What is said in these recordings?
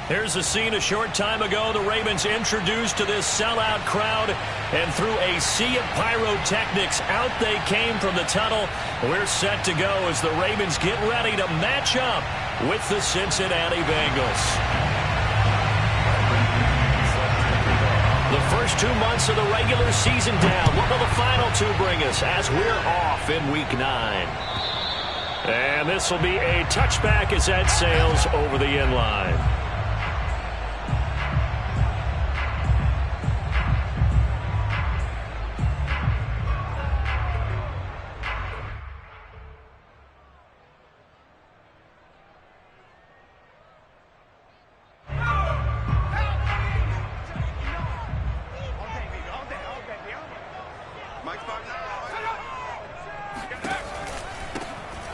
Here's the scene a short time ago. The Ravens introduced to this sellout crowd, and through a sea of pyrotechnics, out they came from the tunnel. We're set to go as the Ravens get ready to match up with the Cincinnati Bengals. The first 2 months of the regular season down. What will the final 2 bring us as we're off in Week 9? And this will be a touchback as that sails over the end line.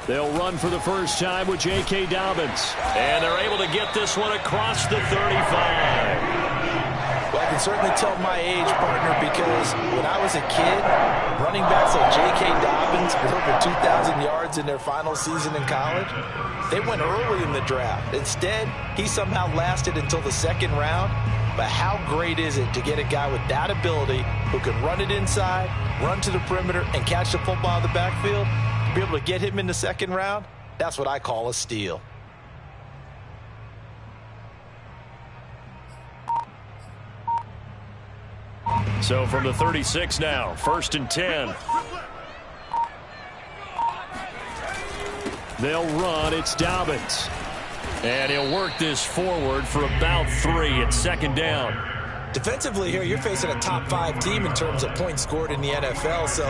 They'll run for the first time with J.K. Dobbins. And they're able to get this one across the 35. Well, I can certainly tell my age, partner, because when I was a kid, running backs like J.K. Dobbins with over 2,000 yards in their final season in college, they went early in the draft. Instead, he somehow lasted until the 2nd round. But how great is it to get a guy with that ability who can run it inside, run to the perimeter, and catch the football in the backfield? Be able to get him in the 2nd round, that's what I call a steal. So from the 36 now, 1st and 10. They'll run. It's Dobbins. And he'll work this forward for about 3 at 2nd down. Defensively here, you're facing a top 5 team in terms of points scored in the NFL. So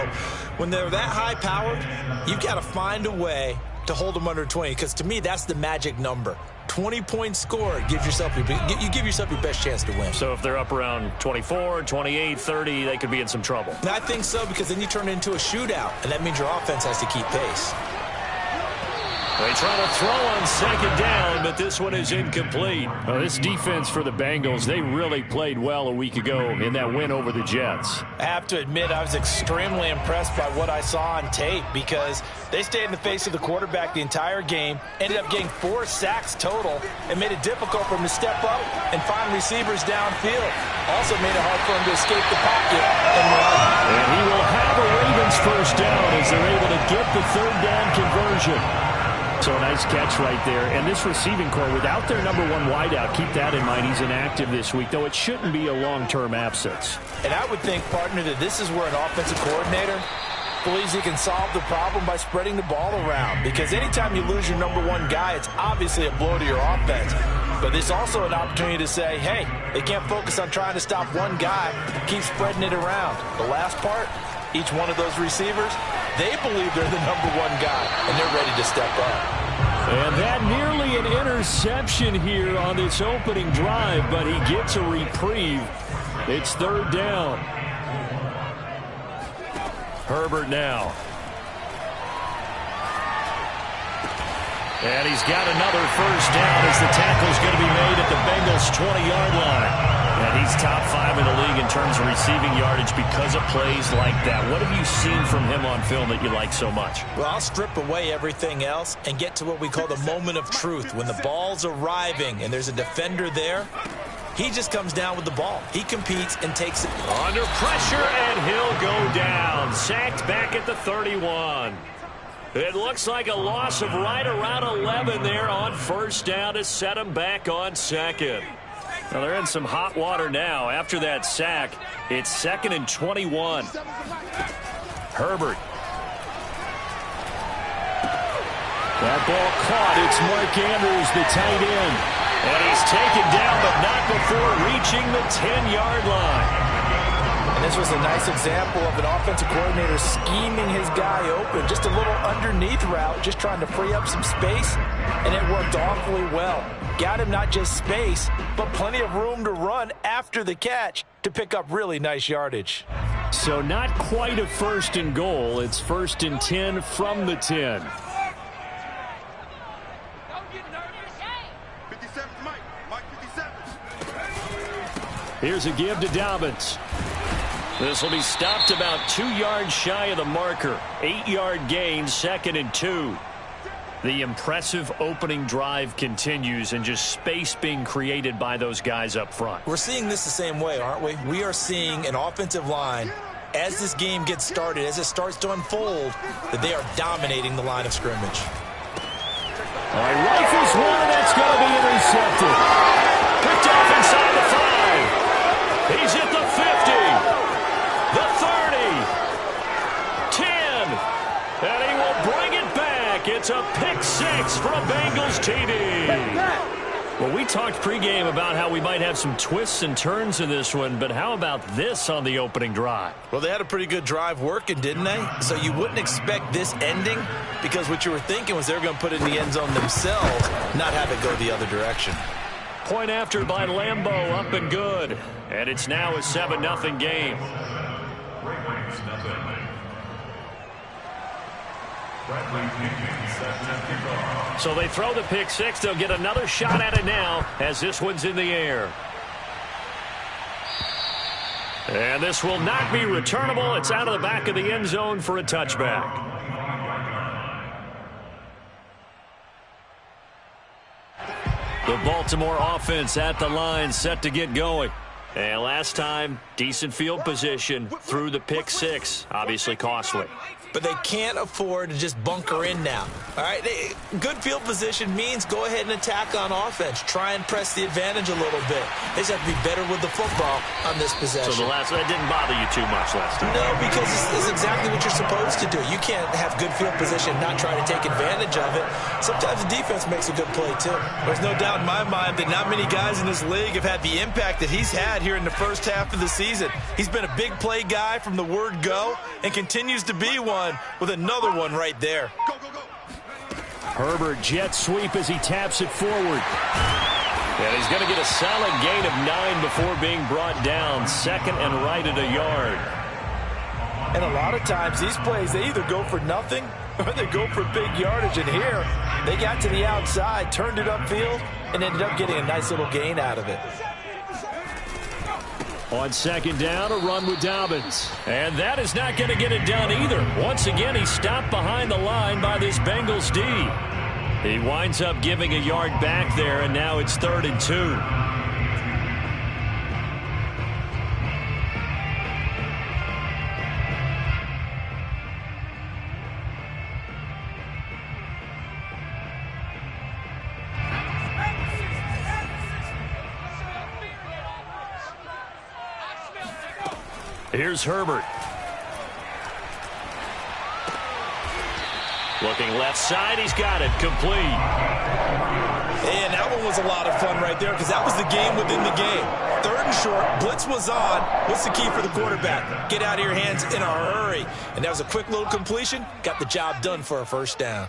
when they're that high-powered, you've got to find a way to hold them under 20. Because to me, that's the magic number. 20 points scored, you give yourself your best chance to win. So if they're up around 24, 28, 30, they could be in some trouble. And I think so, because then you turn it into a shootout, and that means your offense has to keep pace. They try to throw on 2nd down, but this one is incomplete. Well, this defense for the Bengals, they really played well a week ago in that win over the Jets. I have to admit, I was extremely impressed by what I saw on tape because they stayed in the face of the quarterback the entire game, ended up getting 4 sacks total, and made it difficult for him to step up and find receivers downfield. Also made it hard for him to escape the pocket and run. And he will have a Ravens first down as they're able to get the 3rd down conversion. So a nice catch right there. And this receiving core, without their number 1 wideout, keep that in mind. He's inactive this week, though it shouldn't be a long-term absence. And I would think, partner, that this is where an offensive coordinator believes he can solve the problem by spreading the ball around. Because anytime you lose your number 1 guy, it's obviously a blow to your offense. But it's also an opportunity to say, hey, they can't focus on trying to stop one guy. Keep spreading it around. The last part, each one of those receivers, they believe they're the number 1 guy, and they're ready to step up. And that nearly an interception here on this opening drive, but he gets a reprieve. It's 3rd down. Herbert now. And he's got another first down as the tackle's going to be made at the Bengals' 20-yard line. And he's top 5 in the league in terms of receiving yardage because of plays like that. What have you seen from him on film that you like so much? Well, I'll strip away everything else and get to what we call the moment of truth. When the ball's arriving and there's a defender there, he just comes down with the ball. He competes and takes it. Under pressure, and he'll go down. Sacked back at the 31. It looks like a loss of right around 11 there on 1st down to set him back on 2nd. Now they're in some hot water now. After that sack, it's 2nd and 21. Herbert. That ball caught. It's Mark Andrews, the tight end. And he's taken down, but not before reaching the 10-yard line. And this was a nice example of an offensive coordinator scheming his guy open. Just a little underneath route, just trying to free up some space, and it worked awfully well. Got him not just space, but plenty of room to run after the catch to pick up really nice yardage. So not quite a 1st and goal. It's 1st and 10 from the 10. Here's a give to Dobbins. This will be stopped about 2 yards shy of the marker. 8-yard gain, 2nd and 2. The impressive opening drive continues and just space being created by those guys up front. We're seeing this the same way, aren't we? We are seeing an offensive line, as this game gets started, as it starts to unfold, that they are dominating the line of scrimmage. All right, rifles one, that's going to be intercepted. Picked off inside the 5. He's at the 50, the 30, 10, and he will bring it back. It's a pick 6 for a Bengals TD. Well, we talked pregame about how we might have some twists and turns in this one, but how about this on the opening drive? Well, they had a pretty good drive working, didn't they? So you wouldn't expect this ending, because what you were thinking was they were going to put it in the end zone themselves, not have it go the other direction. Point after by Lambeau, up and good. And it's now a 7-0 game. So they throw the pick 6. They'll get another shot at it now as this one's in the air. And this will not be returnable. It's out of the back of the end zone for a touchback. The Baltimore offense at the line, set to get going. And last time, decent field position through the pick 6. Obviously costly. But they can't afford to just bunker in now. All right, good field position means go ahead and attack on offense. Try and press the advantage a little bit. They just have to be better with the football on this possession. So that didn't bother you too much last time? No, because it's exactly what you're supposed to do. You can't have good field position and not try to take advantage of it. Sometimes the defense makes a good play, too. There's no doubt in my mind that not many guys in this league have had the impact that he's had here in the first half of the season. He's been a big play guy from the word go and continues to be one with another one right there. Herbert jet sweep as he taps it forward. And he's going to get a solid gain of 9 before being brought down. Second and right at a yard. And a lot of times these plays, they either go for nothing or they go for big yardage. And here, they got to the outside, turned it upfield, and ended up getting a nice little gain out of it. On second down, a run with Dobbins. And that is not going to get it done either. Once again, he's stopped behind the line by this Bengals D. He winds up giving a yard back there, and now it's 3rd and 2. Here's Herbert. Looking left side, he's got it, complete. And that one was a lot of fun right there because that was the game within the game. 3rd and short, blitz was on. What's the key for the quarterback? Get out of your hands in a hurry. And that was a quick little completion. Got the job done for a first down.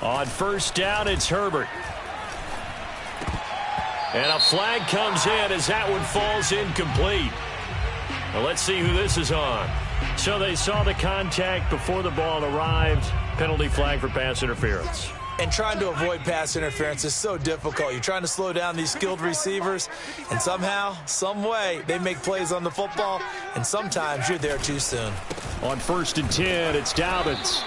On first down, it's Herbert. And a flag comes in as that one falls incomplete. Well, let's see who this is on. So they saw the contact before the ball arrived. Penalty flag for pass interference. And trying to avoid pass interference is so difficult. You're trying to slow down these skilled receivers, and somehow, some way, they make plays on the football, and sometimes you're there too soon. On 1st and 10, it's Dobbins.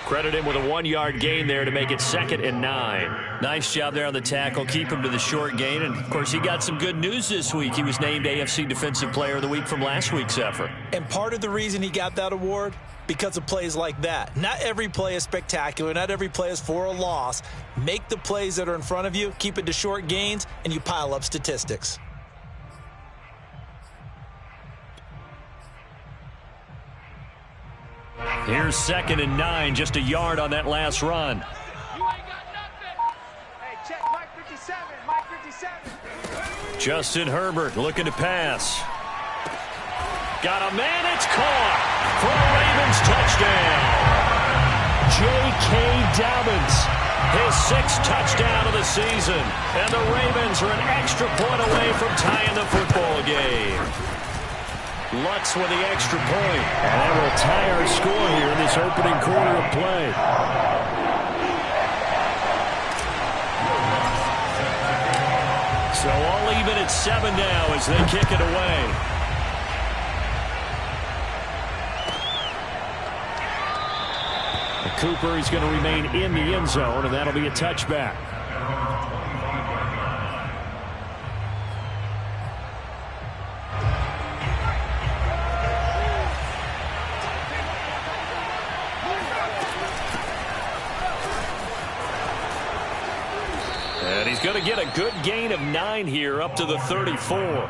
Credit him with a 1-yard gain there to make it 2nd and 9. Nice job there on the tackle. Keep him to the short gain. And, of course, he got some good news this week. He was named AFC Defensive Player of the Week from last week's effort. And part of the reason he got that award, because of plays like that. Not every play is spectacular. Not every play is for a loss. Make the plays that are in front of you, keep it to short gains, and you pile up statistics. Here's 2nd and 9, just a yard on that last run. You ain't got nothing. Hey, check Mike 57, Mike 57. Justin Herbert looking to pass. Got a man, it's caught for a Ravens touchdown. J.K. Dobbins, his 6th touchdown of the season. And the Ravens are an extra point away from tying the football game. Lutz with the extra point. And that will tie our score here in this opening quarter of play. So all even at 7 now as they kick it away. Cooper. He's going to remain in the end zone, and that'll be a touchback. And he's going to get a good gain of 9 here up to the 34.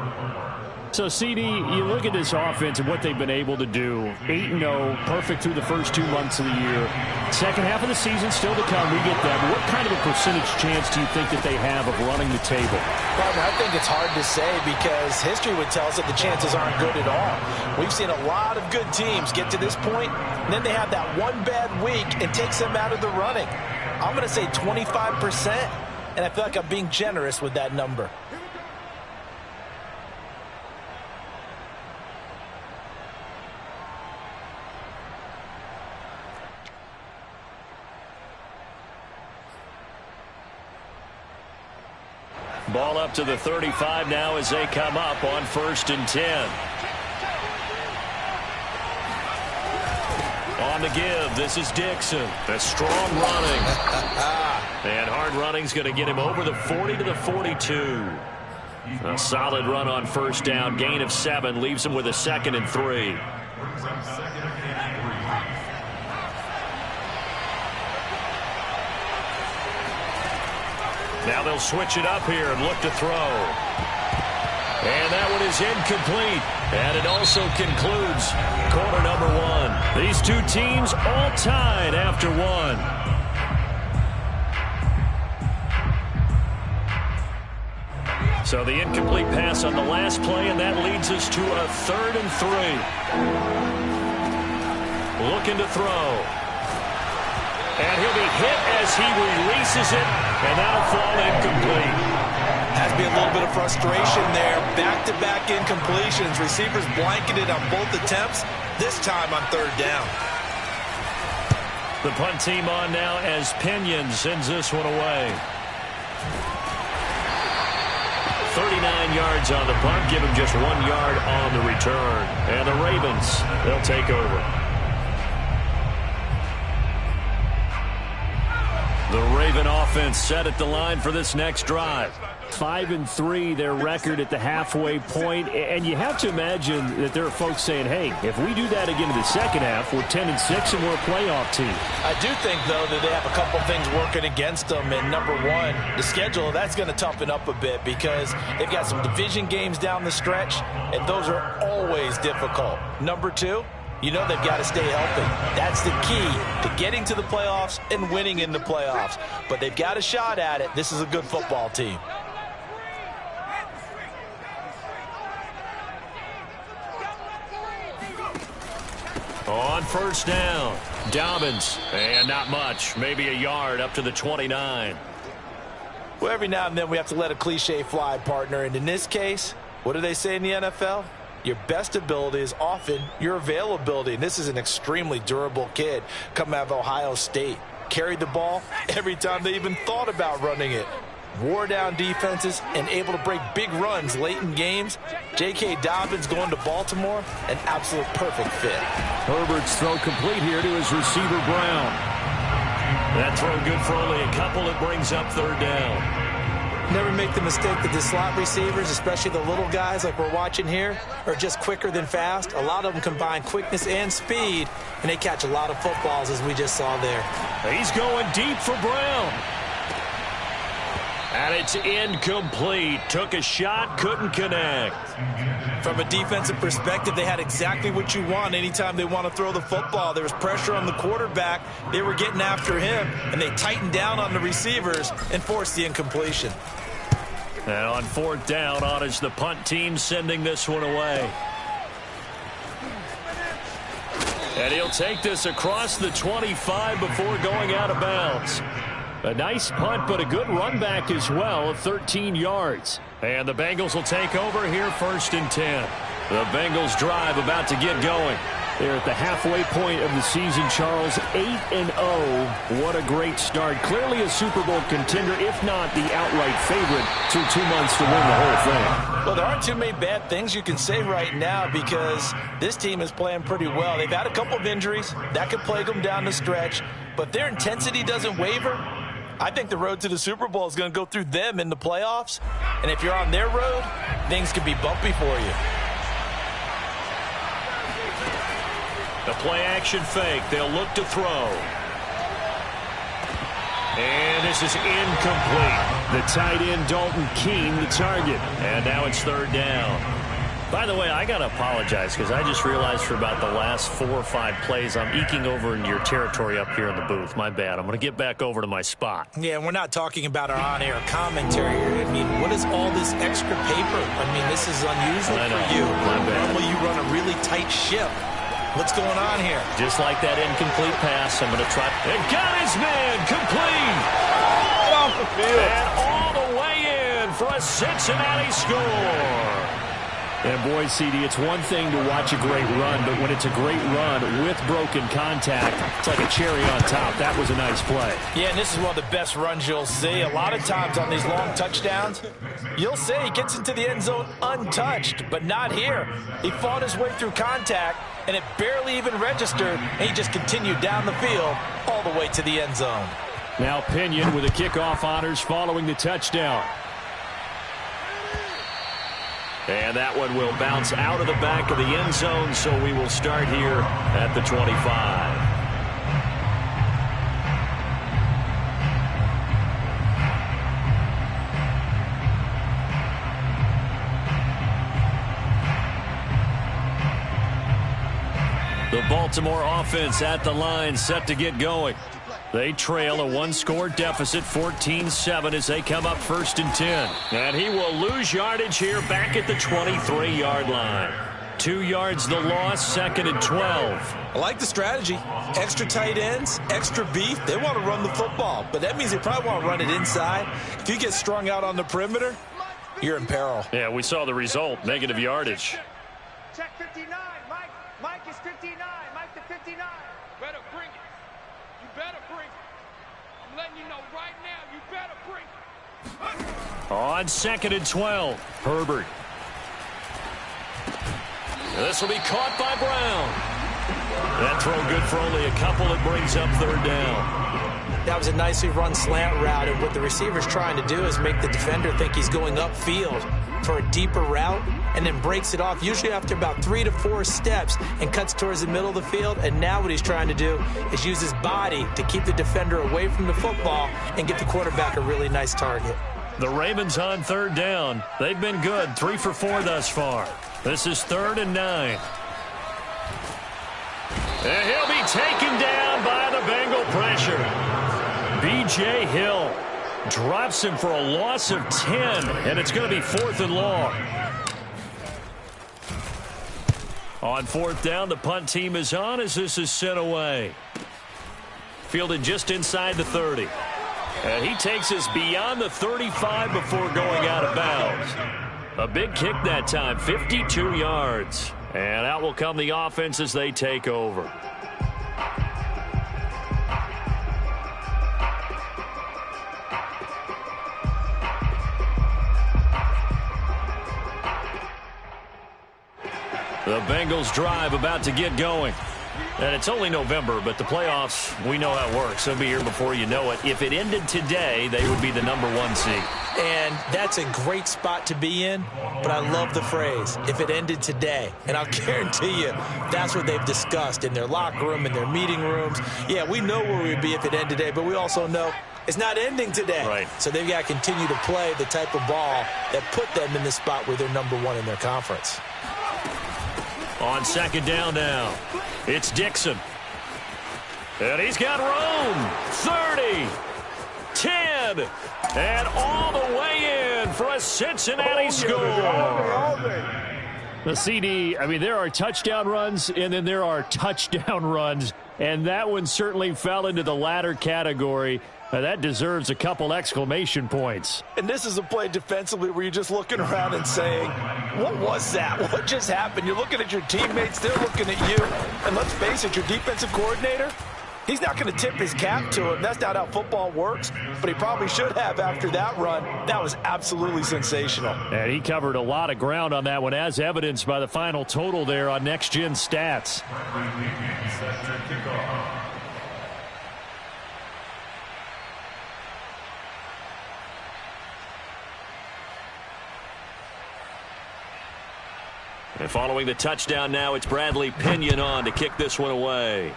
So, CD, you look at this offense and what they've been able to do. 8-0, perfect through the first 2 months of the year. Second half of the season still to come. We get that. But what kind of a percentage chance do you think that they have of running the table? Well, I think it's hard to say because history would tell us that the chances aren't good at all. We've seen a lot of good teams get to this point, and then they have that one bad week and takes them out of the running. I'm going to say 25%, and I feel like I'm being generous with that number. Ball up to the 35 now as they come up on 1st and 10. On the give, this is Dixon. A strong running. And hard running's going to get him over the 40 to the 42. A solid run on 1st down. Gain of 7 leaves him with a 2nd and 3. Now they'll switch it up here and look to throw. And that one is incomplete. And it also concludes quarter number 1. These two teams all tied after 1. So the incomplete pass on the last play, and that leads us to a 3rd and 3. Looking to throw. And he'll be hit as he releases it, and that'll fall incomplete. Has to be a little bit of frustration there. Back-to-back incompletions. Receivers blanketed on both attempts, this time on 3rd down. The punt team on now as Pinion sends this one away. 39 yards on the punt, give him just 1 yard on the return. And the Ravens, they'll take over. The Raven offense set at the line for this next drive. 5-3, their record at the halfway point. And you have to imagine that there are folks saying, hey, if we do that again in the second half, we're 10-6 and we're a playoff team. I do think, though, that they have a couple things working against them. And number 1, the schedule, that's going to toughen up a bit because they've got some division games down the stretch, and those are always difficult. Number 2, you know they've got to stay healthy. That's the key to getting to the playoffs and winning in the playoffs. But they've got a shot at it. This is a good football team. On 1st down, Dobbins, and not much, maybe a yard up to the 29. Well, every now and then we have to let a cliche fly, partner. And in this case, what do they say in the NFL? Your best ability is often your availability. And this is an extremely durable kid coming out of Ohio State. Carried the ball every time they even thought about running it. Wore down defenses and able to break big runs late in games. J.K. Dobbins going to Baltimore, an absolute perfect fit. Herbert's throw complete here to his receiver, Brown. That throw good for only a couple. It brings up 3rd down. Never make the mistake that the slot receivers, especially the little guys like we're watching here, are just quicker than fast. A lot of them combine quickness and speed, and they catch a lot of footballs, as we just saw there. He's going deep for Brown. And it's incomplete. Took a shot, couldn't connect. From a defensive perspective, they had exactly what you want anytime they want to throw the football. There was pressure on the quarterback. They were getting after him, and they tightened down on the receivers and forced the incompletion. And on 4th down, on is the punt team sending this one away. And he'll take this across the 25 before going out of bounds. A nice punt, but a good run back as well of 13 yards. And the Bengals will take over here 1st and 10. The Bengals drive about to get going. They're at the halfway point of the season, Charles. 8-0. What a great start. Clearly a Super Bowl contender, if not the outright favorite, through 2 months to win the whole thing. Well, there aren't too many bad things you can say right now because this team is playing pretty well. They've had a couple of injuries. That could plague them down the stretch. But their intensity doesn't waver. I think the road to the Super Bowl is going to go through them in the playoffs. And if you're on their road, things could be bumpy for you. The play-action fake. They'll look to throw. And this is incomplete. The tight end, Dalton Keene, the target. And now it's 3rd down. By the way, I got to apologize because I just realized for about the last 4 or 5 plays, I'm eking over into your territory up here in the booth. My bad. I'm going to get back over to my spot. Yeah, and we're not talking about our on-air commentary here. I mean, what is all this extra paper? I mean, this is unusual for you. Normally you run a really tight ship. What's going on here? Just like that incomplete pass, I'm going to try. And got his man complete. Right off the field. And all the way in for a Cincinnati score. And boy, CD, it's one thing to watch a great run, but when it's a great run with broken contact, it's like a cherry on top. That was a nice play. Yeah, and this is one of the best runs you'll see. A lot of times on these long touchdowns, you'll say he gets into the end zone untouched, but not here. He fought his way through contact, and it barely even registered, and he just continued down the field all the way to the end zone. Now Pinion with the kickoff honors following the touchdown. And that one will bounce out of the back of the end zone, so we will start here at the 25. The Baltimore offense at the line, set to get going. They trail a 1-score deficit, 14-7, as they come up 1st and 10. And he will lose yardage here back at the 23-yard line. 2 yards the loss, 2nd and 12. I like the strategy. Extra tight ends, extra beef. They want to run the football, but that means they probably want to run it inside. If you get strung out on the perimeter, you're in peril. Yeah, we saw the result, negative yardage. Check 59. Mike is 59. Mike to 59. Better bring it. You better bring it. I'm letting you know right now, you better bring it. On 2nd and 12, Herbert. This will be caught by Brown. That throw good for only a couple. It brings up 3rd down. That was a nicely run slant route, and what the receiver's trying to do is make the defender think he's going upfield for a deeper route, and then breaks it off, usually after about 3 to 4 steps, and cuts towards the middle of the field. And now what he's trying to do is use his body to keep the defender away from the football and get the quarterback a really nice target. The Ravens on 3rd down. They've been good, 3 for 4 thus far. This is 3rd and 9. And he'll be taken down by the Bengal pressure. B.J. Hill drops him for a loss of 10, and it's going to be 4th and long. On 4th down, the punt team is on as this is sent away. Fielded just inside the 30. And he takes us beyond the 35 before going out of bounds. A big kick that time, 52 yards. And out will come the offense as they take over. The Bengals drive about to get going. And it's only November, but the playoffs, we know how it works. They'll be here before you know it. If it ended today, they would be the #1 seed. And that's a great spot to be in, but I love the phrase, if it ended today. And I'll guarantee you, that's what they've discussed in their locker room, in their meeting rooms. Yeah, we know where we'd be if it ended today, but we also know it's not ending today. Right. So they've got to continue to play the type of ball that put them in the spot where they're #1 in their conference. On 2nd down now, it's Dixon. And he's got room. 30, 10, and all the way in for a Cincinnati score. The CD, I mean, there are touchdown runs, and then there are touchdown runs, and that one certainly fell into the latter category. That deserves a couple exclamation points. And this is a play defensively where you're just looking around and saying, what was that? What just happened? You're looking at your teammates, they're looking at you. And let's face it, your defensive coordinator, he's not going to tip his cap to him. That's not how football works, but he probably should have after that run. That was absolutely sensational. And he covered a lot of ground on that one, as evidenced by the final total there on Next Gen Stats. And following the touchdown now, it's Bradley Pinion on to kick this one away.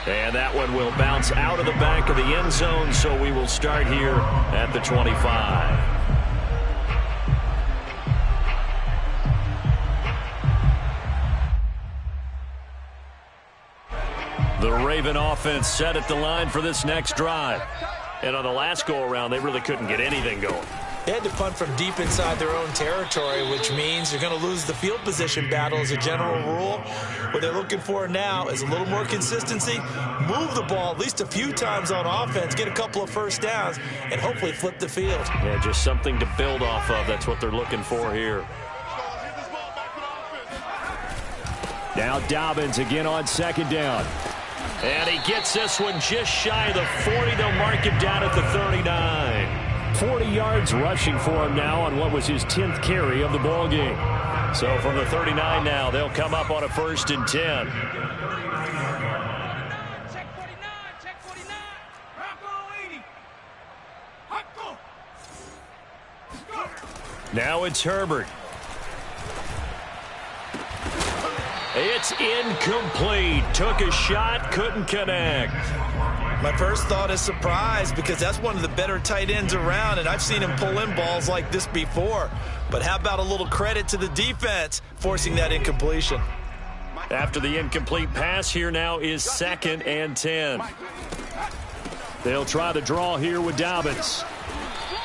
And that one will bounce out of the back of the end zone, so we will start here at the 25. The Raven offense set at the line for this next drive. And on the last go-around, they really couldn't get anything going. They had to punt from deep inside their own territory, which means you're going to lose the field position battle as a general rule. What they're looking for now is a little more consistency, move the ball at least a few times on offense, get a couple of first downs, and hopefully flip the field. Yeah, just something to build off of. That's what they're looking for here. Now Dobbins again on second down. And he gets this one just shy of the 40. They'll mark him down at the 39. 40 yards rushing for him now on what was his 10th carry of the ball game. So from the 39 now, they'll come up on a 1st and 10. Check 49, check 49. Rocco 80. Hot go. Now it's Herbert. It's incomplete. Took a shot, couldn't connect. My first thought is surprise, because that's one of the better tight ends around, and I've seen him pull in balls like this before. But how about a little credit to the defense forcing that incompletion? After the incomplete pass, here now is 2nd and 10. They'll try the draw here with Dobbins.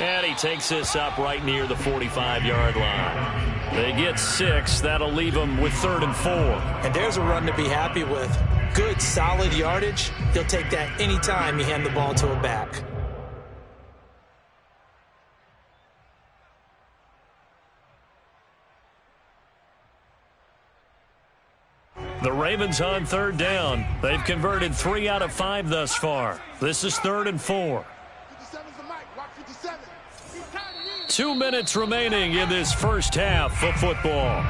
And he takes this up right near the 45-yard line. They get 6. That'll leave them with 3rd and 4. And there's a run to be happy with. Good, solid yardage. He'll take that anytime you hand the ball to a back. The Ravens on 3rd down. They've converted 3 out of 5 thus far. This is 3rd and 4. 2 minutes remaining in this first half of football.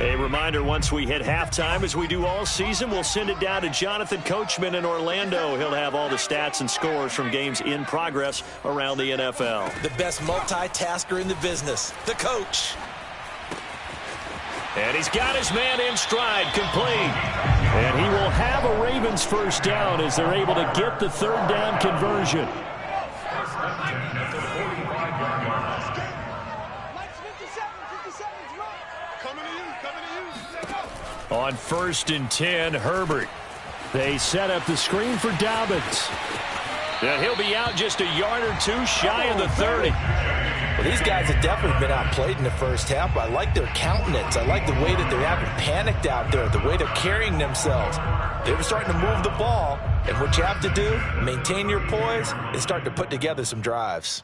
A reminder, once we hit halftime, as we do all season, we'll send it down to Jonathan Coachman in Orlando. He'll have all the stats and scores from games in progress around the NFL. The best multitasker in the business, the coach. And he's got his man in stride, complete. And he will have a Ravens first down as they're able to get the 3rd down conversion. On 1st and 10, Herbert. They set up the screen for Dobbins. And he'll be out just a yard or 2 shy of the 30. Well, these guys have definitely been outplayed in the first half. I like their countenance. I like the way that they're acting panicked out there, the way they're carrying themselves. They were starting to move the ball, and what you have to do, maintain your poise and start to put together some drives.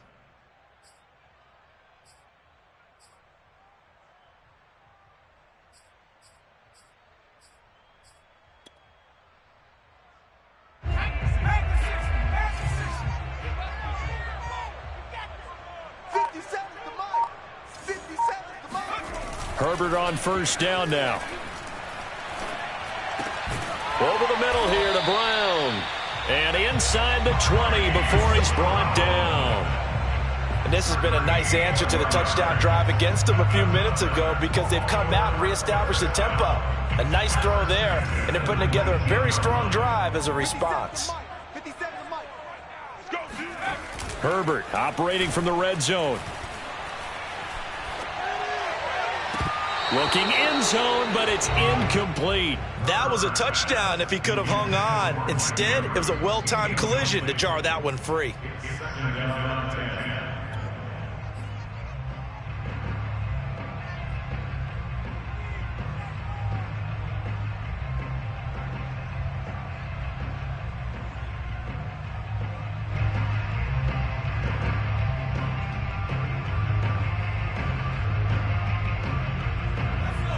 Herbert on 1st down now. Over the middle here to Brown. And inside the 20 before he's brought down. And this has been a nice answer to the touchdown drive against them a few minutes ago, because they've come out and reestablished the tempo. A nice throw there, and they're putting together a very strong drive as a response. Herbert operating from the red zone. Looking end zone, but it's incomplete. That was a touchdown if he could have hung on. Instead, it was a well-timed collision to jar that one free.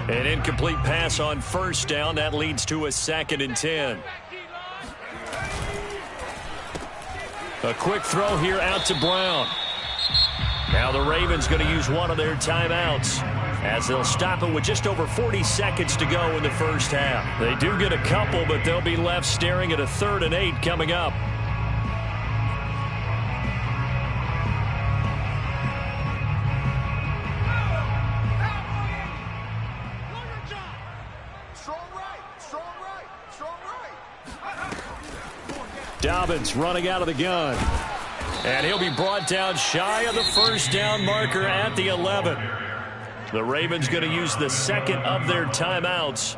An incomplete pass on first down. That leads to a 2nd and 10. A quick throw here out to Brown. Now the Ravens going to use one of their timeouts as they'll stop it with just over 40 seconds to go in the first half. They do get a couple, but they'll be left staring at a 3rd and 8 coming up. Dobbins running out of the gun. And he'll be brought down shy of the first down marker at the 11. The Ravens going to use the 2nd of their timeouts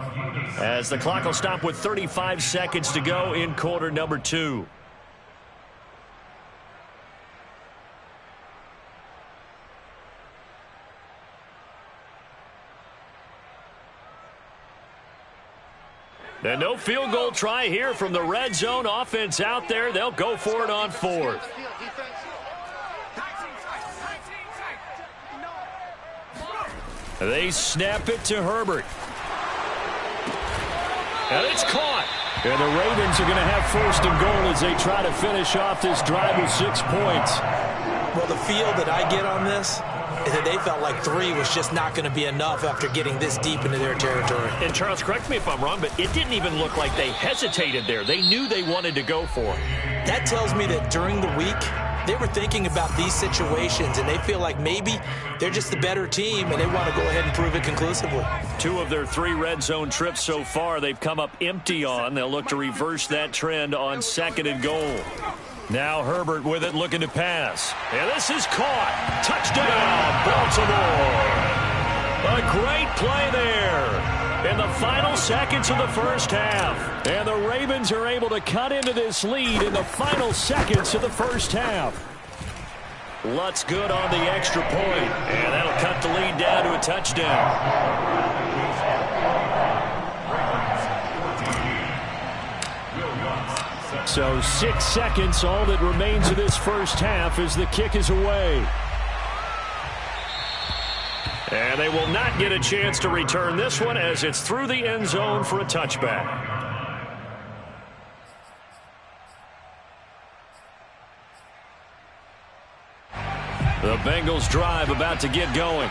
as the clock will stop with 35 seconds to go in quarter number 2. And no field goal try here from the red zone offense out there. They'll go for it on 4th. They snap it to Herbert. And it's caught. And the Ravens are going to have 1st and goal as they try to finish off this drive with 6 points. Well, the feel that I get on this is that they felt like 3 was just not going to be enough after getting this deep into their territory. And Charles, correct me if I'm wrong, but it didn't even look like they hesitated there. They knew they wanted to go for it. That tells me that during the week, they were thinking about these situations, and they feel like maybe they're just the better team, and they want to go ahead and prove it conclusively. 2 of their 3 red zone trips so far, they've come up empty on. They'll look to reverse that trend on 2nd and goal. Now Herbert with it, looking to pass. And this is caught. Touchdown, Baltimore. A great play there in the final seconds of the first half. And the Ravens are able to cut into this lead in the final seconds of the first half. Lutz good on the extra point. And that'll cut the lead down to a touchdown. So 6 seconds, all that remains of this first half as the kick is away. And they will not get a chance to return this one as it's through the end zone for a touchback. The Bengals drive about to get going.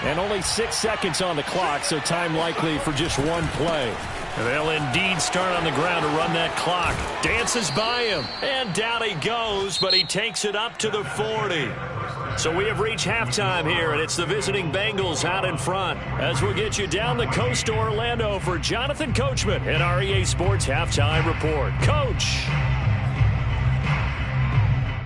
And only 6 seconds on the clock, so time likely for just one play. And they'll indeed start on the ground to run that clock. Dances by him. And down he goes, but he takes it up to the 40. So we have reached halftime here, and it's the visiting Bengals out in front. As we'll get you down the coast to Orlando for Jonathan Coachman and our EA Sports Halftime Report. Coach.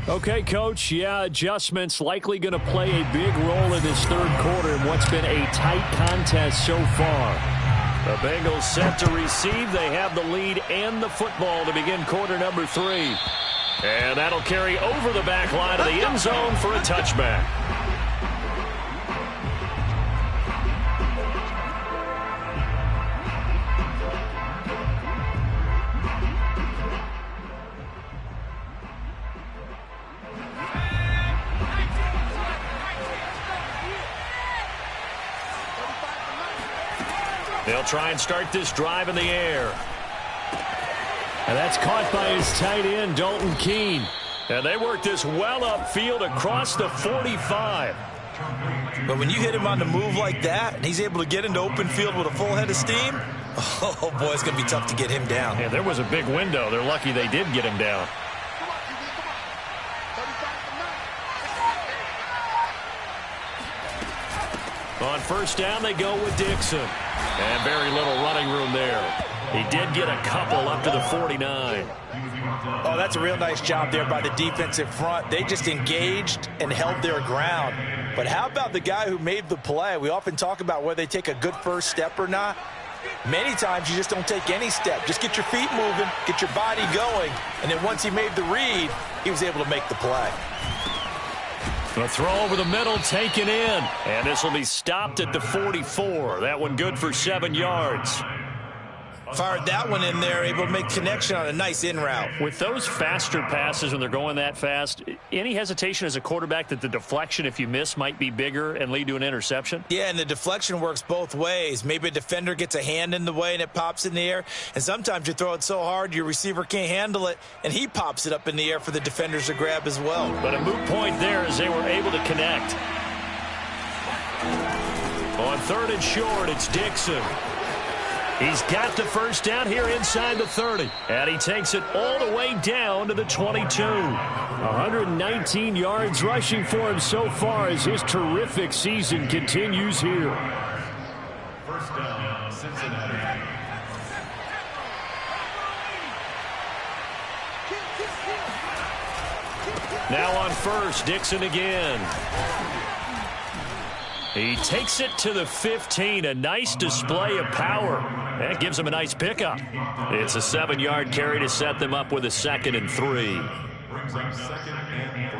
Okay, Coach, adjustments likely going to play a big role in this third quarter in what's been a tight contest so far. The Bengals set to receive. They have the lead and the football to begin quarter number 3. And that'll carry over the back line of the end zone for a touchback. They'll try and start this drive in the air. And that's caught by his tight end, Dalton Keene. And they work this well upfield across the 45. But when you hit him on the move like that, and he's able to get into open field with a full head of steam, oh, boy, it's going to be tough to get him down. And there was a big window. They're lucky they did get him down. On first down, they go with Dixon. And very little running room there. He did get a couple up to the 49. Oh, that's a real nice job there by the defensive front. They just engaged and held their ground. But how about the guy who made the play? We often talk about whether they take a good first step or not. Many times you just don't take any step. Just get your feet moving, get your body going, and then once he made the read, he was able to make the play. The throw over the middle taken in, and this will be stopped at the 44. That one good for 7 yards. Fired that one in there, able to make connection on a nice in route. With those faster passes when they're going that fast, any hesitation as a quarterback that the deflection, if you miss, might be bigger and lead to an interception? Yeah, and the deflection works both ways. Maybe a defender gets a hand in the way and it pops in the air, and sometimes you throw it so hard your receiver can't handle it, and he pops it up in the air for the defenders to grab as well. But a moot point there as they were able to connect. On 3rd and short, it's Dixon. He's got the first down here inside the 30. And he takes it all the way down to the 22. 119 yards rushing for him so far as his terrific season continues here. First down, Cincinnati. Now on first, Dixon again. He takes it to the 15. A nice display of power. That gives him a nice pickup. It's a 7-yard carry to set them up with a 2nd and 3. Brings up 2nd and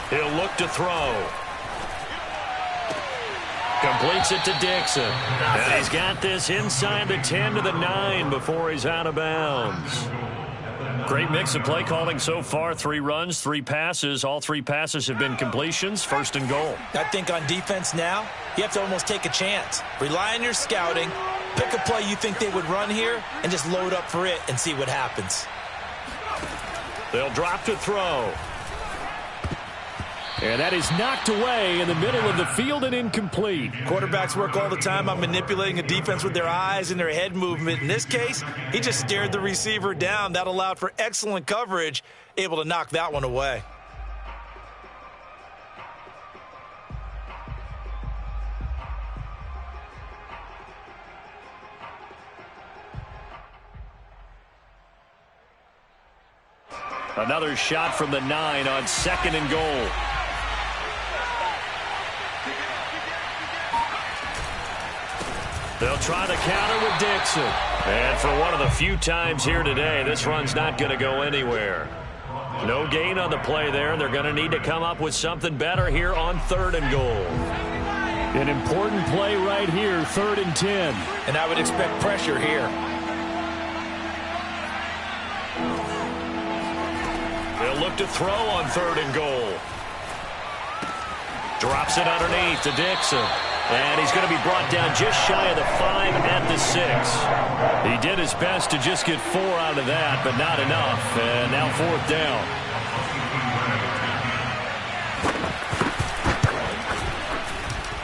3. He'll look to throw. Completes it to Dixon. And he's got this inside the 10 to the 9 before he's out of bounds. Great mix of play calling so far. 3 runs, 3 passes. All 3 passes have been completions. 1st and goal. I think on defense now, you have to almost take a chance. Rely on your scouting. Pick a play you think they would run here and just load up for it and see what happens. They'll drop to throw. And that is knocked away in the middle of the field and incomplete. Quarterbacks work all the time on manipulating a defense with their eyes and their head movement. In this case, he just stared the receiver down. That allowed for excellent coverage, able to knock that one away. Another shot from the 9 on 2nd and goal. They'll try the counter with Dixon. And for one of the few times here today, this run's not going to go anywhere. No gain on the play there. They're going to need to come up with something better here on 3rd and goal. An important play right here, 3rd and 10. And I would expect pressure here. They'll look to throw on 3rd and goal. Drops it underneath to Dixon. And he's going to be brought down just shy of the 5 at the 6. He did his best to just get 4 out of that, but not enough. And now 4th down.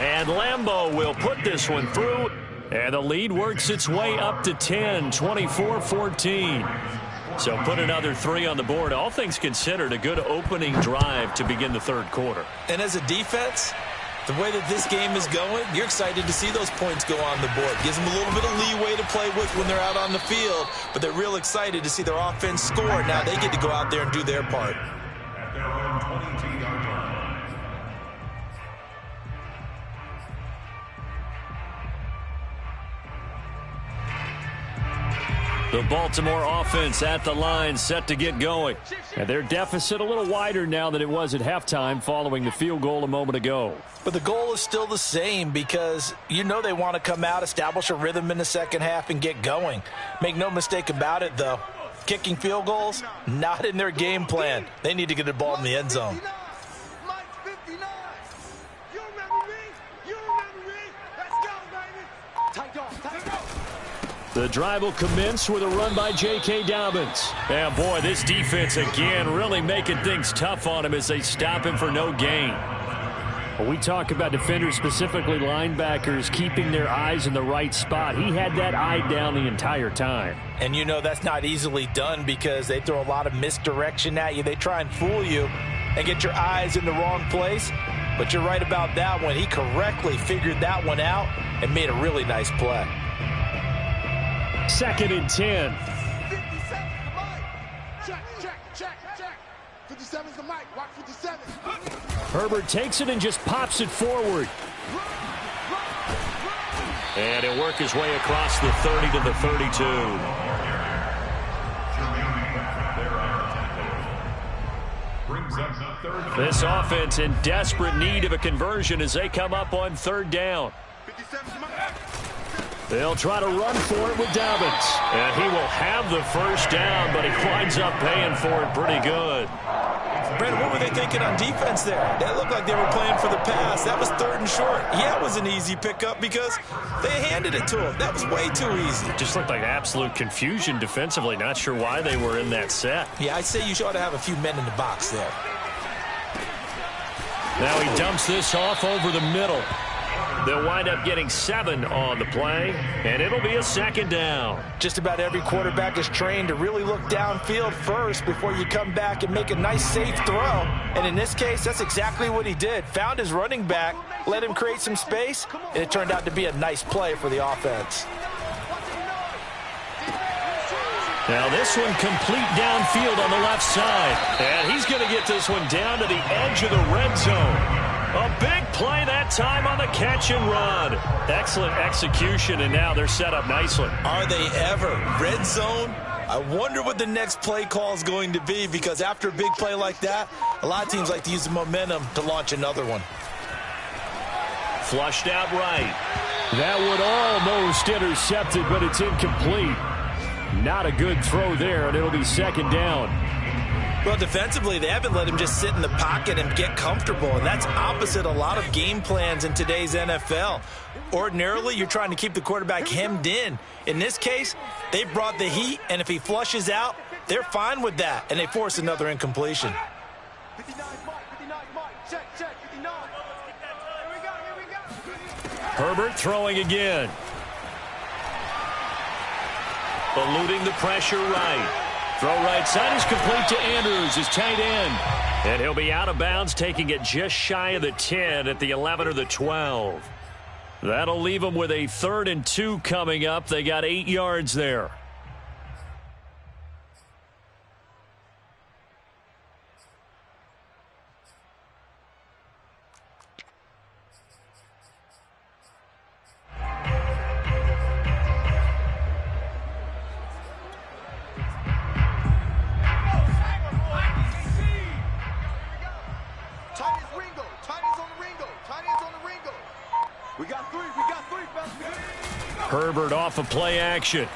And Lambeau will put this one through. And the lead works its way up to 10, 24-14. So put another 3 on the board. All things considered, a good opening drive to begin the 3rd quarter. And as a defense, the way that this game is going, you're excited to see those points go on the board. Gives them a little bit of leeway to play with when they're out on the field, but they're real excited to see their offense score. Now they get to go out there and do their part. At their own 22-yard line. The Baltimore offense at the line, set to get going. And their deficit a little wider now than it was at halftime following the field goal a moment ago. But the goal is still the same because you know they want to come out, establish a rhythm in the second half, and get going. Make no mistake about it, though. Kicking field goals, not in their game plan. They need to get the ball in the end zone. Mike 59. You remember me? You remember me? Let's go, baby. Tight dog, tight dog. The drive will commence with a run by J.K. Dobbins. And boy, this defense again really making things tough on him as they stop him for no gain. When we talk about defenders, specifically linebackers, keeping their eyes in the right spot, he had that eye down the entire time. And you know that's not easily done because they throw a lot of misdirection at you. They try and fool you and get your eyes in the wrong place. But you're right about that one. He correctly figured that one out and made a really nice play. 2nd and 10. 57's the mic. Check. 57's the mic. Watch 57. Herbert takes it and just pops it forward. And he'll work his way across the 30 to the 32. This offense in desperate need of a conversion as they come up on 3rd down. 57's the mic. They'll try to run for it with Dobbins. And he will have the 1st down, but he winds up paying for it pretty good. Brandon, what were they thinking on defense there? That looked like they were playing for the pass. That was 3rd and short. Yeah, it was an easy pickup because they handed it to him. That was way too easy. Just looked like absolute confusion defensively. Not sure why they were in that set. Yeah, I'd say you ought to have a few men in the box there. Now he dumps this off over the middle. They'll wind up getting 7 on the play, and it'll be a 2nd down. Just about every quarterback is trained to really look downfield first before you come back and make a nice, safe throw. And in this case, that's exactly what he did. Found his running back, let him create some space, and it turned out to be a nice play for the offense. Now this one complete downfield on the left side. And he's going to get this one down to the edge of the red zone. A big play that time on the catch and run. Excellent execution, and now they're set up nicely. Are they ever? Red zone? I wonder what the next play call is going to be because after a big play like that, a lot of teams like to use the momentum to launch another one. Flushed out right. That one almost intercepted, but it's incomplete. Not a good throw there, and it'll be 2nd down. Well, defensively, they haven't let him just sit in the pocket and get comfortable, and that's opposite a lot of game plans in today's NFL. Ordinarily, you're trying to keep the quarterback hemmed in. In this case, they brought the heat, and if he flushes out, they're fine with that, and they force another incompletion. 59's mic. 59's mic. Check. 59. Here we go. Herbert throwing again. Eluding the pressure right. Throw right side is complete to Andrews, his tight end. And he'll be out of bounds, taking it just shy of the 10 at the 11 or the 12. That'll leave them with a 3rd and 2 coming up. They got 8 yards there. Herbert off of play action.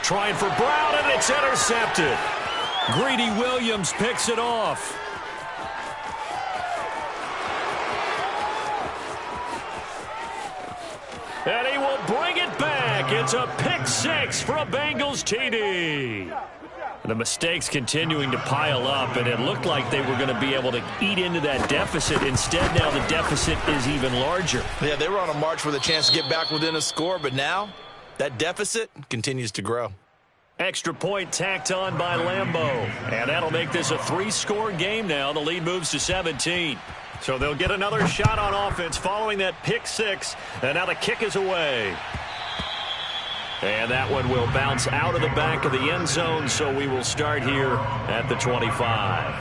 Trying for Brown, and it's intercepted. Greedy Williams picks it off. And he will bring it back. It's a pick 6 for a Bengals TD. The mistakes continuing to pile up, and it looked like they were going to be able to eat into that deficit. Instead, now the deficit is even larger. Yeah, they were on a march with a chance to get back within a score, but now that deficit continues to grow. Extra point tacked on by Lambeau. And that'll make this a 3-score game now. The lead moves to 17. So they'll get another shot on offense following that pick 6. And now the kick is away. And that one will bounce out of the back of the end zone, so we will start here at the 25.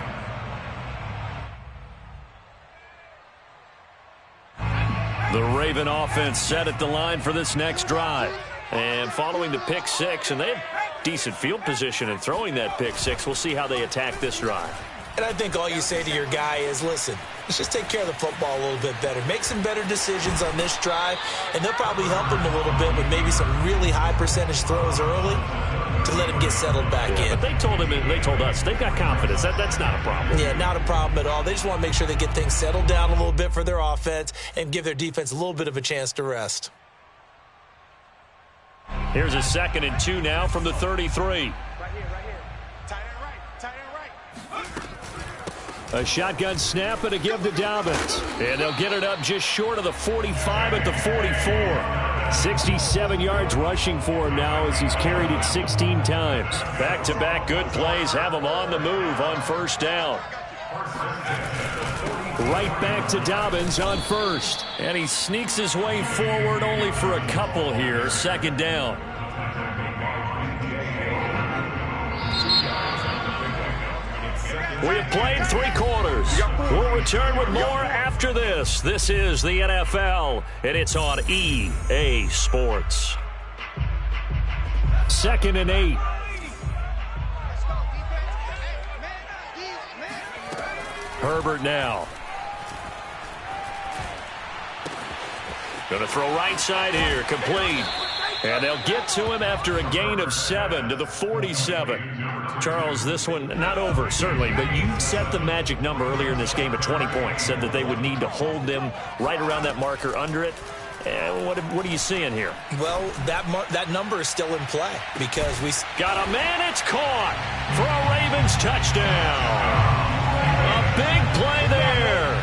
The Raven offense set at the line for this next drive. And following the pick 6, and they have decent field position in throwing that pick 6. We'll see how they attack this drive. And I think all you say to your guy is, listen, let's just take care of the football a little bit better. Make some better decisions on this drive, and they'll probably help him a little bit with maybe some really high percentage throws early to let him get settled back in. But they told him, and they told us, they've got confidence. That's not a problem. Yeah, not a problem at all. They just want to make sure they get things settled down a little bit for their offense and give their defense a little bit of a chance to rest. Here's a 2nd and 2 now from the 33. Right here. Tight end right. A shotgun snap and a give to Dobbins. And they'll get it up just short of the 45 at the 44. 67 yards rushing for him now as he's carried it 16 times. Back-to-back good plays have him on the move on first down. Right back to Dobbins on first. And he sneaks his way forward only for a couple here. Second down. We have played 3 quarters. We'll return with more after this. This is the NFL, and it's on EA Sports. 2nd and 8. Herbert now. Going to throw right side here, complete. And they'll get to him after a gain of 7 to the 47. Charles, this one not over, certainly, but you set the magic number earlier in this game at 20 points. Said that they would need to hold them right around that marker under it. What are you seeing here? Well, that number is still in play because we got a man. It's caught for a Ravens touchdown. A big play there.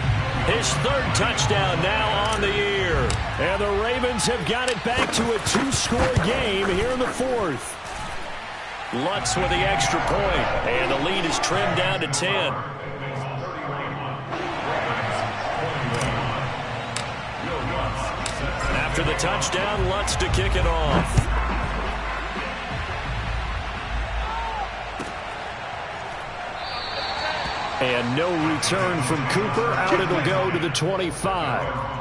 His 3rd touchdown now on the year. And the Ravens have got it back to a 2-score game here in the 4th. Lutz with the extra point, and the lead is trimmed down to 10. After the touchdown, Lutz to kick it off. And no return from Cooper. Out it'll go to the 25.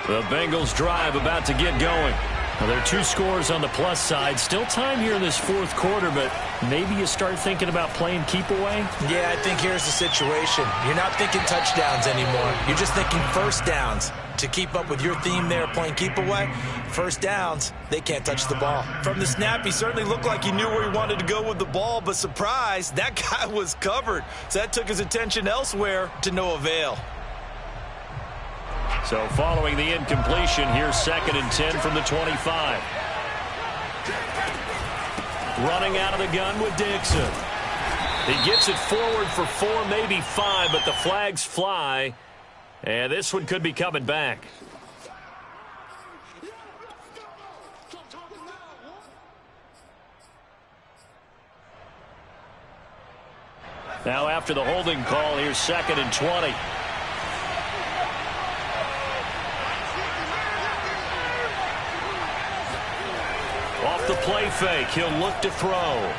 The Bengals drive about to get going. Well, there are 2 scores on the plus side. Still time here in this 4th quarter, but maybe you start thinking about playing keep away? Yeah, I think here's the situation. You're not thinking touchdowns anymore. You're just thinking first downs. To keep up with your theme there, playing keep away, first downs, they can't touch the ball. From the snap, he certainly looked like he knew where he wanted to go with the ball, but surprise, that guy was covered. So that took his attention elsewhere to no avail. So following the incompletion, here's 2nd and 10 from the 25. Running out of the gun with Dixon. He gets it forward for 4, maybe 5, but the flags fly. And this one could be coming back. Now after the holding call, here's 2nd and 20. Off the play fake, he'll look to throw.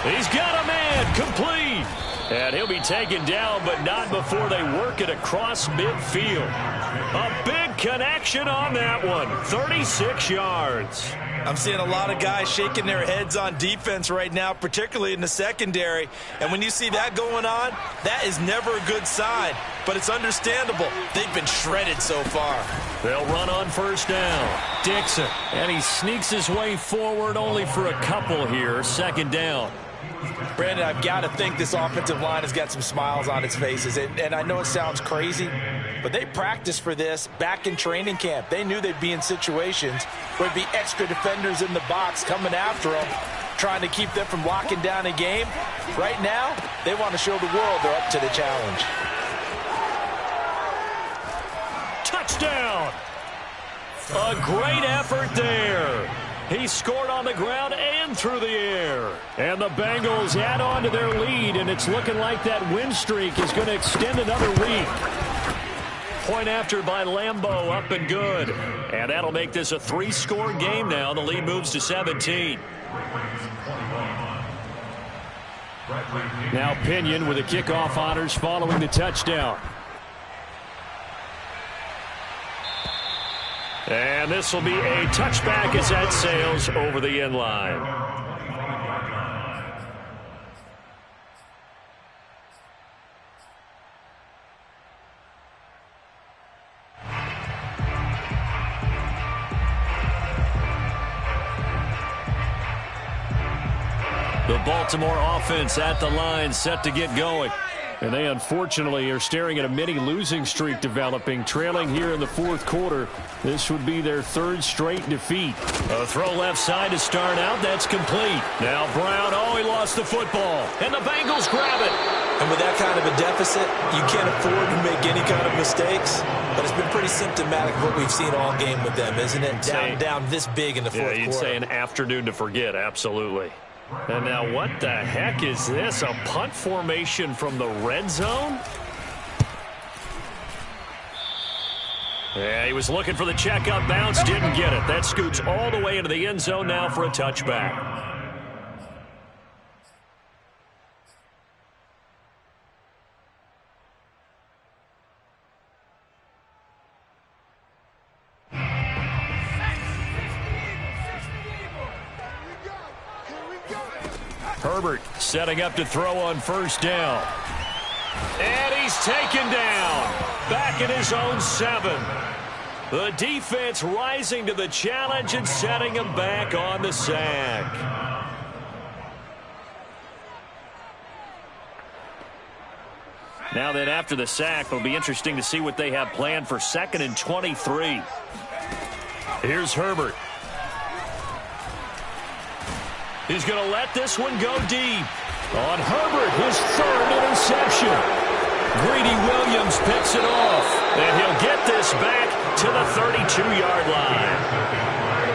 He's got a man, complete. And he'll be taken down, but not before they work it across midfield. A big connection on that one, 36 yards. I'm seeing a lot of guys shaking their heads on defense right now, particularly in the secondary. And when you see that going on, that is never a good sign. But it's understandable. They've been shredded so far. They'll run on first down. Dixon. And he sneaks his way forward only for a couple here. 2nd down. Brandon, I've got to think this offensive line has got some smiles on its faces. And I know it sounds crazy, but they practiced for this back in training camp. They knew they'd be in situations where there'd be extra defenders in the box coming after them, trying to keep them from locking down a game. Right now, they want to show the world they're up to the challenge. Touchdown! A great effort there. He scored on the ground and through the air. And the Bengals add on to their lead, and it's looking like that win streak is going to extend another week. Point after by Lambeau, up and good. And that'll make this a 3-score game now. The lead moves to 17. Now Pinion with the kickoff honors following the touchdown. And this will be a touchback as that sails over the end line. The Baltimore offense at the line, set to get going. And they unfortunately are staring at a mini losing streak developing, trailing here in the fourth quarter. This would be their third straight defeat. A throw left side to start out. That's complete. Now Brown, he lost the football. And the Bengals grab it. And with that kind of a deficit, you can't afford to make any kind of mistakes. But it's been pretty symptomatic of what we've seen all game with them, isn't it? Down this big in the fourth quarter. Yeah, you'd say an afternoon to forget, absolutely. And now what the heck is this? A punt formation from the red zone? Yeah, he was looking for the check-up bounce, didn't get it. That scoots all the way into the end zone now for a touchback. Herbert setting up to throw on first down. And he's taken down. Back at his own 7. The defense rising to the challenge and setting him back on the sack. Now then, after the sack, it'll be interesting to see what they have planned for 2nd and 23. Here's Herbert. He's going to let this one go deep. On Herbert, his 3rd interception. Greedy Williams picks it off. And he'll get this back to the 32-yard line.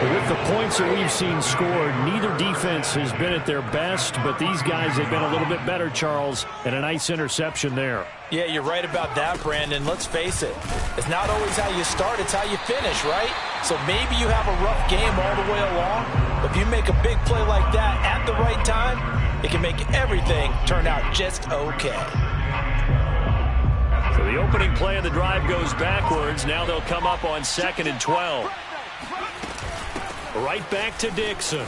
With the points that we've seen scored, neither defense has been at their best, but these guys have been a little bit better, Charles, and a nice interception there. Yeah, you're right about that, Brandon. Let's face it. It's not always how you start, it's how you finish, right? So maybe you have a rough game all the way along, but if you make a big play like that at the right time, it can make everything turn out just okay. So the opening play of the drive goes backwards. Now they'll come up on 2nd and 12. Right back to Dixon.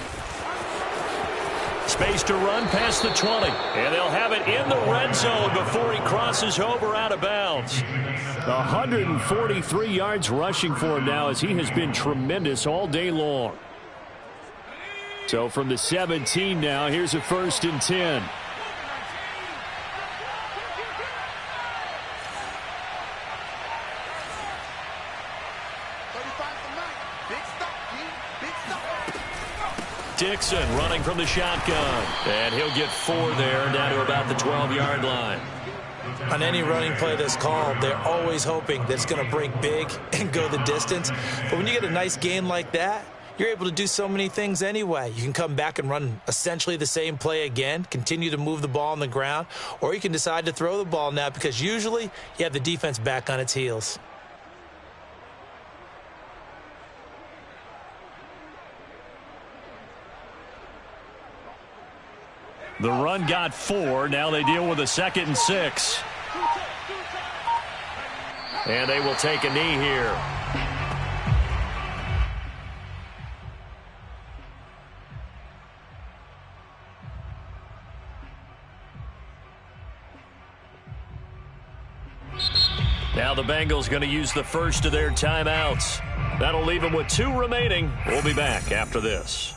Space to run past the 20. And they'll have it in the red zone before he crosses over out of bounds. 143 yards rushing for him now as he has been tremendous all day long. So from the 17 now, here's a 1st and 10. Dixon running from the shotgun. And he'll get 4 there, down to about the 12-yard line. On any running play that's called, they're always hoping that it's going to break big and go the distance. But when you get a nice gain like that, you're able to do so many things anyway. You can come back and run essentially the same play again, continue to move the ball on the ground, or you can decide to throw the ball now because usually you have the defense back on its heels. The run got 4. Now they deal with a 2nd and 6. And they will take a knee here. Now the Bengals going to use the first of their timeouts. That'll leave them with 2 remaining. We'll be back after this.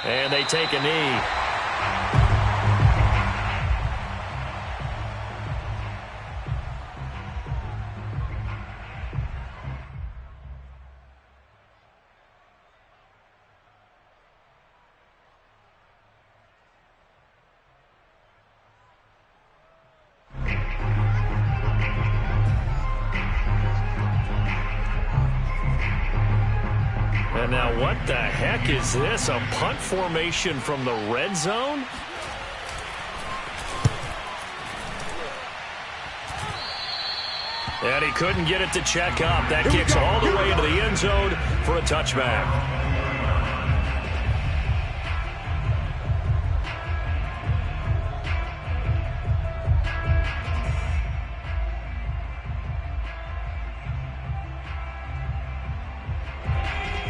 And they take a knee. And now what the heck is this? A punt formation from the red zone? And he couldn't get it to check up. That kicks all the way into the end zone for a touchback.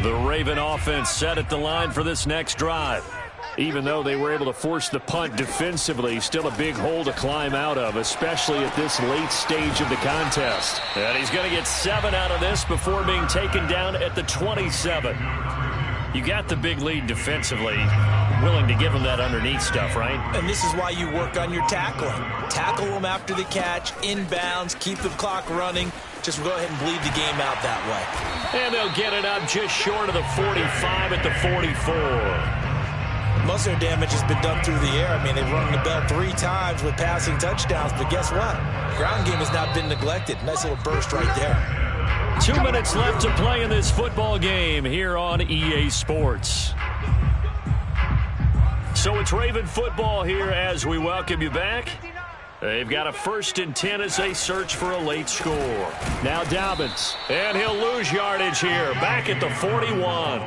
The Raven offense set at the line for this next drive. Even though they were able to force the punt defensively, still a big hole to climb out of, especially at this late stage of the contest. And he's going to get 7 out of this before being taken down at the 27. You got the big lead defensively. Willing to give them that underneath stuff, right? And this is why you work on your tackling. Tackle them after the catch, inbounds, keep the clock running. Just go ahead and bleed the game out that way. And they'll get it up just short of the 45 at the 44. Most of their damage has been done through the air. I mean, they've rung the bell 3 times with passing touchdowns, but guess what? Ground game has not been neglected. Nice little burst right there. 2 minutes left to play in this football game here on EA Sports. So it's Raven football here as we welcome you back. They've got a 1st and 10 as they search for a late score. Now Dobbins, and he'll lose yardage here. Back at the 41.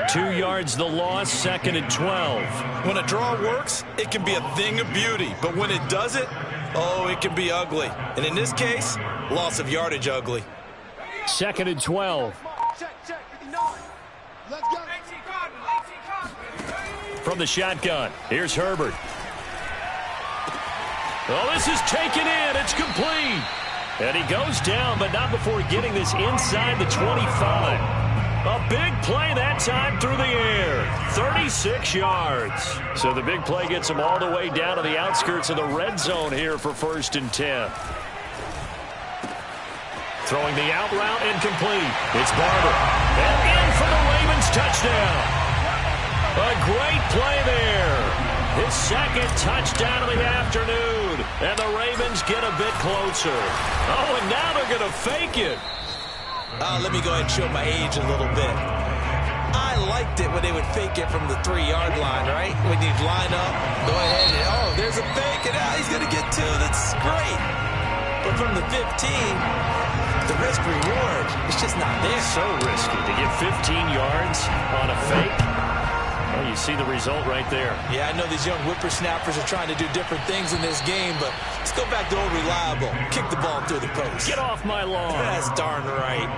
2 yards the loss, 2nd and 12. When a draw works, it can be a thing of beauty. But when it doesn't, oh, it can be ugly. And in this case, loss of yardage ugly. 2nd and 12. Check, 59. Let's go. From the shotgun, here's Herbert. Oh, this is taken in. It's complete. And he goes down, but not before getting this inside the 25. A big play that time through the air. 36 yards. So the big play gets him all the way down to the outskirts of the red zone here for 1st and 10. Throwing the out route incomplete. It's Barber. And in for the Ravens touchdown. A great play there. His 2nd touchdown of the afternoon. And the Ravens get a bit closer. Oh, and now they're going to fake it. Let me go ahead and show my age a little bit. I liked it when they would fake it from the 3-yard line, right? When you'd line up, go ahead and, oh, there's a fake, and he's going to get 2. That's great. But from the 15, the risk-reward is just not there. So risky to get 15 yards on a fake. Well, you see the result right there. Yeah, I know these young whippersnappers are trying to do different things in this game, but let's go back to old reliable. Kick the ball through the post. Get off my lawn. That's darn right.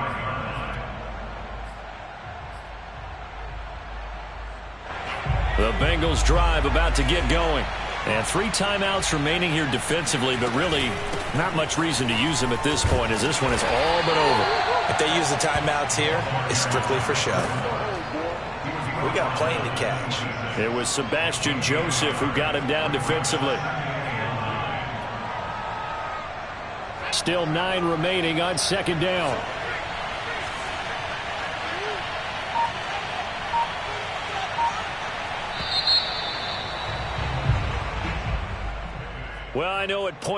The Bengals drive about to get going. And 3 timeouts remaining here defensively, but really not much reason to use them at this point as this one is all but over. If they use the timeouts here, it's strictly for show. We got a plane to catch. It was Sebastian Joseph who got him down defensively. Still 9 remaining on 2nd down. Well, I know at point